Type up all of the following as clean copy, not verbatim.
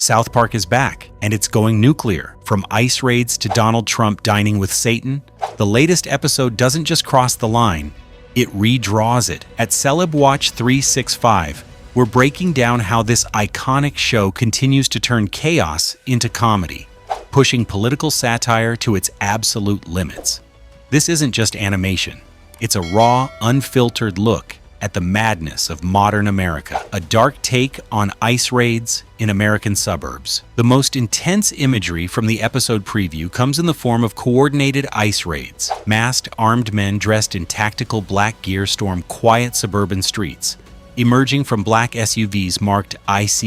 South Park is back, and it's going nuclear. From ice raids to Donald Trump dining with Satan, the latest episode doesn't just cross the line, it redraws it. At Celeb Watch 365, we're breaking down how this iconic show continues to turn chaos into comedy, pushing political satire to its absolute limits. This isn't just animation. It's a raw, unfiltered look at the madness of modern America, a dark take on ice raids in American suburbs. The most intense imagery from the episode preview comes in the form of coordinated ice raids. Masked, armed men dressed in tactical black gear storm quiet suburban streets, emerging from black SUVs marked ICE.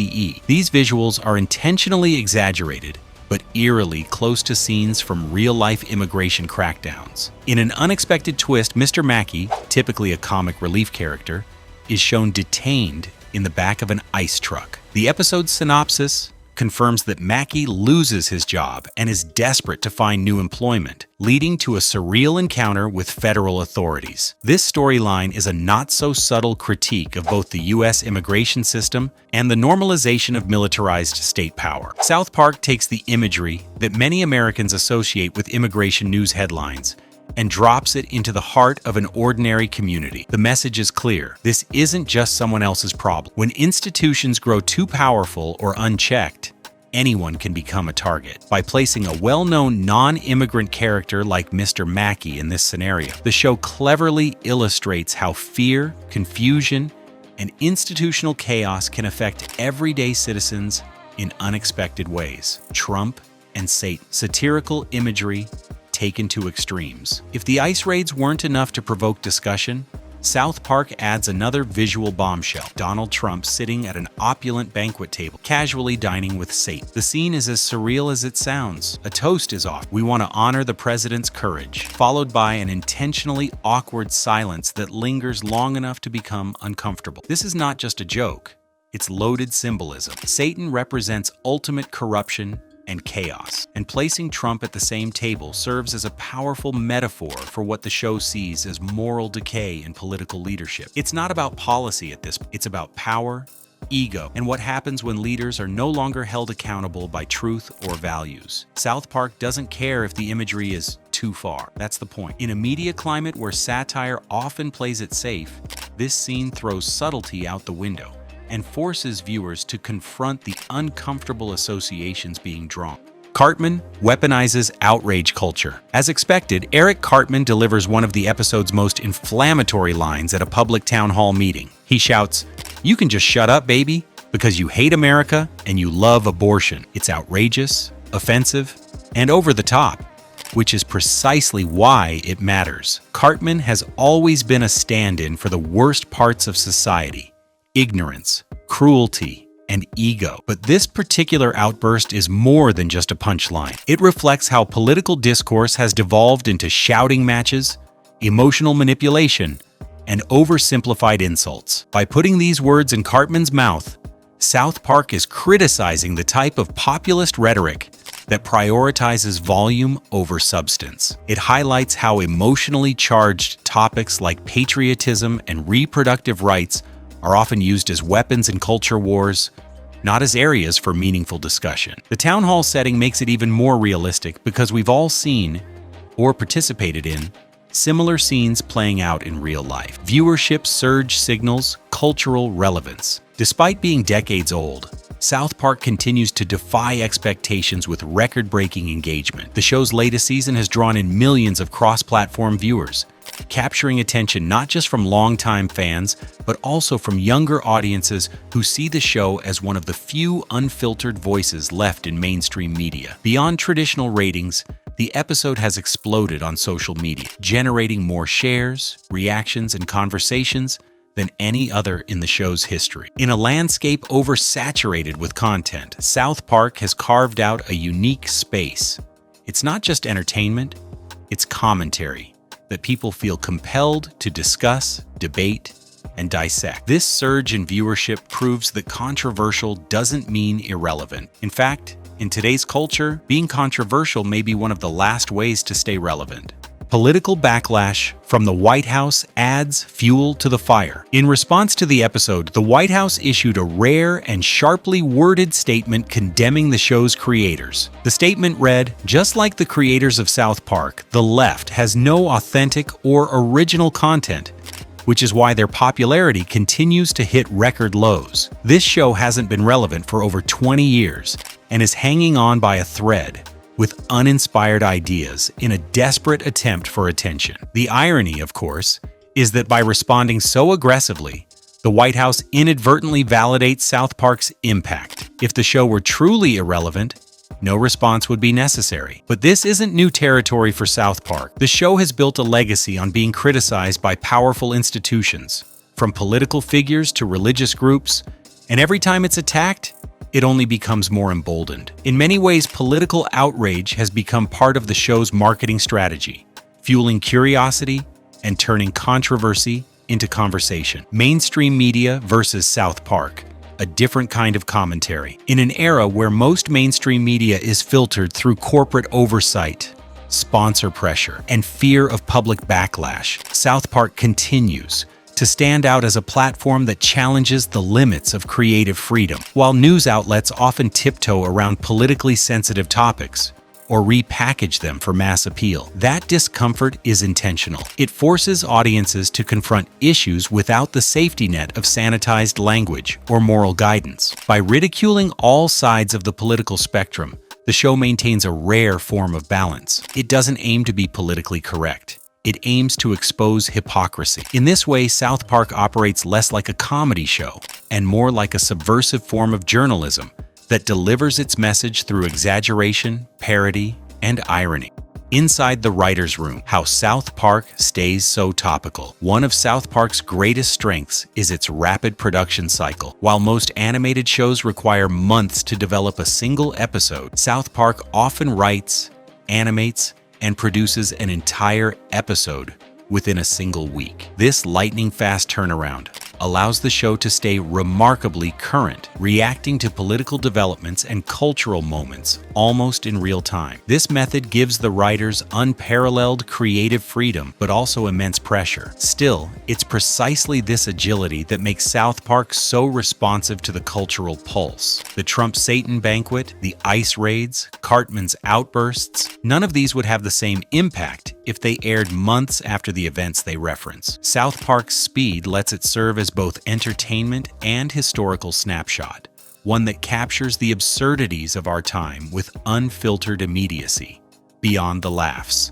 These visuals are intentionally exaggerated, but eerily close to scenes from real-life immigration crackdowns. In an unexpected twist, Mr. Mackey, typically a comic relief character, is shown detained in the back of an ice truck. The episode's synopsis confirms that Mackey loses his job and is desperate to find new employment, leading to a surreal encounter with federal authorities. This storyline is a not-so-subtle critique of both the U.S. immigration system and the normalization of militarized state power. South Park takes the imagery that many Americans associate with immigration news headlines and drops it into the heart of an ordinary community. The message is clear. This isn't just someone else's problem. When institutions grow too powerful or unchecked, anyone can become a target. By placing a well-known non-immigrant character like Mr. Mackey in this scenario, the show cleverly illustrates how fear, confusion, and institutional chaos can affect everyday citizens in unexpected ways. Trump and Satan. Satirical imagery taken to extremes. If the ice raids weren't enough to provoke discussion, South Park adds another visual bombshell. Donald Trump sitting at an opulent banquet table, casually dining with Satan. The scene is as surreal as it sounds. A toast is offered. We want to honor the president's courage, followed by an intentionally awkward silence that lingers long enough to become uncomfortable. This is not just a joke. It's loaded symbolism. Satan represents ultimate corruption and chaos, and placing Trump at the same table serves as a powerful metaphor for what the show sees as moral decay in political leadership. It's not about policy at this point. It's about power, ego, and what happens when leaders are no longer held accountable by truth or values. South Park doesn't care if the imagery is too far. That's the point. In a media climate where satire often plays it safe, this scene throws subtlety out the window and forces viewers to confront the uncomfortable associations being drawn. Cartman weaponizes outrage culture. As expected, Eric Cartman delivers one of the episode's most inflammatory lines at a public town hall meeting. He shouts, "You can just shut up, baby, because you hate America and you love abortion." It's outrageous, offensive, and over the top, which is precisely why it matters. Cartman has always been a stand-in for the worst parts of society: ignorance, cruelty, and ego. But this particular outburst is more than just a punchline. It reflects how political discourse has devolved into shouting matches, emotional manipulation, and oversimplified insults. By putting these words in Cartman's mouth, South Park is criticizing the type of populist rhetoric that prioritizes volume over substance. It highlights how emotionally charged topics like patriotism and reproductive rights are often used as weapons in culture wars, not as areas for meaningful discussion. The town hall setting makes it even more realistic because we've all seen, or participated in, similar scenes playing out in real life. Viewership surge signals cultural relevance. Despite being decades old, South Park continues to defy expectations with record-breaking engagement. The show's latest season has drawn in millions of cross-platform viewers, capturing attention not just from longtime fans, but also from younger audiences who see the show as one of the few unfiltered voices left in mainstream media. Beyond traditional ratings, the episode has exploded on social media, generating more shares, reactions, and conversations than any other in the show's history. In a landscape oversaturated with content, South Park has carved out a unique space. It's not just entertainment, it's commentary that people feel compelled to discuss, debate, and dissect. This surge in viewership proves that controversial doesn't mean irrelevant. In fact, in today's culture, being controversial may be one of the last ways to stay relevant. Political backlash from the White House adds fuel to the fire. In response to the episode, the White House issued a rare and sharply worded statement condemning the show's creators. The statement read, "Just like the creators of South Park, the left has no authentic or original content, which is why their popularity continues to hit record lows. This show hasn't been relevant for over 20 years and is hanging on by a thread, with uninspired ideas in a desperate attempt for attention." The irony, of course, is that by responding so aggressively, the White House inadvertently validates South Park's impact. If the show were truly irrelevant, no response would be necessary. But this isn't new territory for South Park. The show has built a legacy on being criticized by powerful institutions, from political figures to religious groups, and every time it's attacked, it only becomes more emboldened. In many ways, political outrage has become part of the show's marketing strategy, fueling curiosity and turning controversy into conversation. Mainstream media versus South Park, a different kind of commentary. In an era where most mainstream media is filtered through corporate oversight, sponsor pressure, and fear of public backlash, South Park continues to stand out as a platform that challenges the limits of creative freedom. While news outlets often tiptoe around politically sensitive topics or repackage them for mass appeal, that discomfort is intentional. It forces audiences to confront issues without the safety net of sanitized language or moral guidance. By ridiculing all sides of the political spectrum, the show maintains a rare form of balance. It doesn't aim to be politically correct. It aims to expose hypocrisy. In this way, South Park operates less like a comedy show and more like a subversive form of journalism that delivers its message through exaggeration, parody, and irony. Inside the writer's room, how South Park stays so topical. One of South Park's greatest strengths is its rapid production cycle. While most animated shows require months to develop a single episode, South Park often writes, animates, and produces an entire episode within a single week. This lightning-fast turnaround allows the show to stay remarkably current, reacting to political developments and cultural moments almost in real time. This method gives the writers unparalleled creative freedom, but also immense pressure. Still, it's precisely this agility that makes South Park so responsive to the cultural pulse. The Trump-Satan banquet, the ice raids, Cartman's outbursts, none of these would have the same impact if they aired months after the events they reference. South Park's speed lets it serve as both entertainment and historical snapshot, one that captures the absurdities of our time with unfiltered immediacy. Beyond the laughs.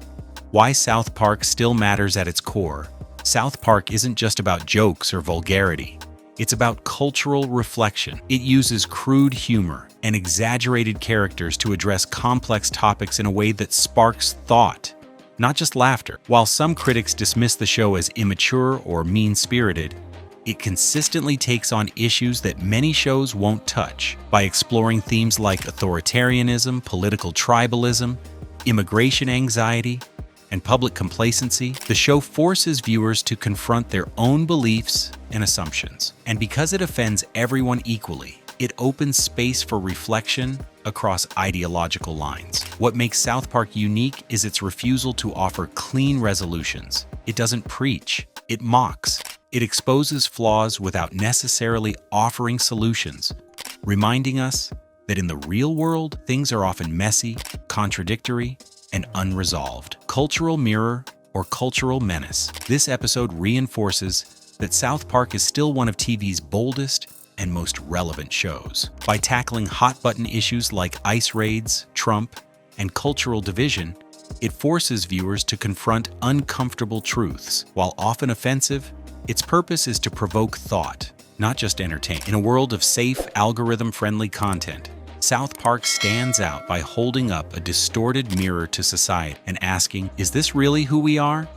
Why South Park still matters at its core. South Park isn't just about jokes or vulgarity. It's about cultural reflection. It uses crude humor and exaggerated characters to address complex topics in a way that sparks thought, not just laughter. While some critics dismiss the show as immature or mean-spirited, it consistently takes on issues that many shows won't touch. By exploring themes like authoritarianism, political tribalism, immigration anxiety, and public complacency, the show forces viewers to confront their own beliefs and assumptions. And because it offends everyone equally, it opens space for reflection across ideological lines. What makes South Park unique is its refusal to offer clean resolutions. It doesn't preach, it mocks. It exposes flaws without necessarily offering solutions, reminding us that in the real world, things are often messy, contradictory, and unresolved. Cultural mirror or cultural menace. This episode reinforces that South Park is still one of TV's boldest and most relevant shows. By tackling hot-button issues like ice raids, Trump, and cultural division, it forces viewers to confront uncomfortable truths. While often offensive, its purpose is to provoke thought, not just entertain. In a world of safe, algorithm-friendly content, South Park stands out by holding up a distorted mirror to society and asking, is this really who we are?